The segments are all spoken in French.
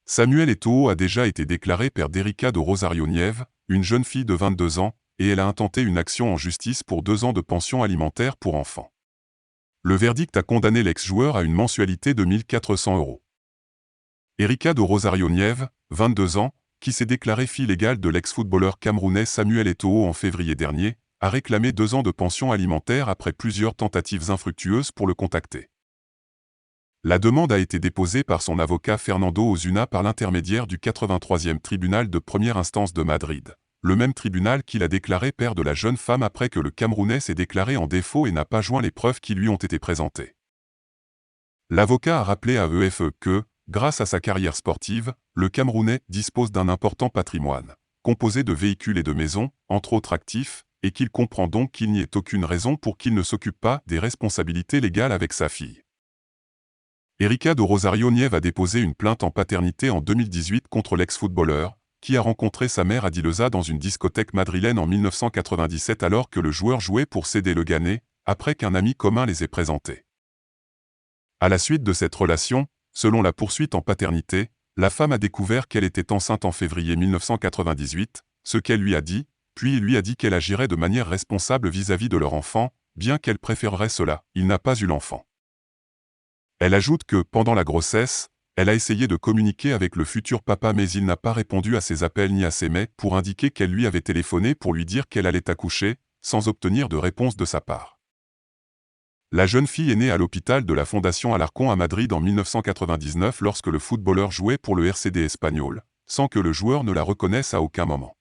Samuel Eto'o a déjà été déclaré père d'Erika de Rosario Nieve, une jeune fille de 22 ans, et elle a intenté une action en justice pour 2 ans de pension alimentaire pour enfants. Le verdict a condamné l'ex-joueur à une mensualité de 1 400 €. Erika de Rosario Nieve, 22 ans, qui s'est déclarée fille légale de l'ex-footballeur camerounais Samuel Eto'o en février dernier, a réclamé 2 ans de pension alimentaire après plusieurs tentatives infructueuses pour le contacter. La demande a été déposée par son avocat Fernando Osuna par l'intermédiaire du 83e tribunal de première instance de Madrid, le même tribunal qui l'a déclaré père de la jeune femme après que le Camerounais s'est déclaré en défaut et n'a pas joint les preuves qui lui ont été présentées. L'avocat a rappelé à EFE que, grâce à sa carrière sportive, le Camerounais dispose d'un important patrimoine, composé de véhicules et de maisons, entre autres actifs, et qu'il comprend donc qu'il n'y ait aucune raison pour qu'il ne s'occupe pas des responsabilités légales avec sa fille. Erika de Rosario Nieve a déposé une plainte en paternité en 2018 contre l'ex-footballeur, qui a rencontré sa mère à Dileza dans une discothèque madrilène en 1997 alors que le joueur jouait pour CD Leganés, après qu'un ami commun les ait présentés. À la suite de cette relation, selon la poursuite en paternité, la femme a découvert qu'elle était enceinte en février 1998, ce qu'elle lui a dit, puis il lui a dit qu'elle agirait de manière responsable vis-à-vis de leur enfant, bien qu'elle préférerait cela, il n'a pas eu l'enfant. Elle ajoute que, pendant la grossesse, elle a essayé de communiquer avec le futur papa mais il n'a pas répondu à ses appels ni à ses mails pour indiquer qu'elle lui avait téléphoné pour lui dire qu'elle allait accoucher, sans obtenir de réponse de sa part. La jeune fille est née à l'hôpital de la Fondation Alarcón à Madrid en 1999 lorsque le footballeur jouait pour le RCD Espagnol, sans que le joueur ne la reconnaisse à aucun moment.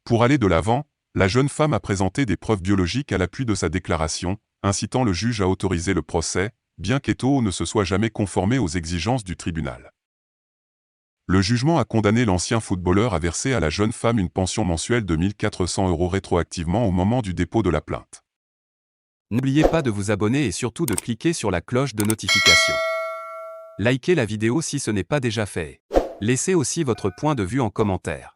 Pour aller de l'avant, la jeune femme a présenté des preuves biologiques à l'appui de sa déclaration, incitant le juge à autoriser le procès, bien qu'Eto'o ne se soit jamais conformé aux exigences du tribunal. Le jugement a condamné l'ancien footballeur à verser à la jeune femme une pension mensuelle de 1 400 € rétroactivement au moment du dépôt de la plainte. N'oubliez pas de vous abonner et surtout de cliquer sur la cloche de notification. Likez la vidéo si ce n'est pas déjà fait. Laissez aussi votre point de vue en commentaire.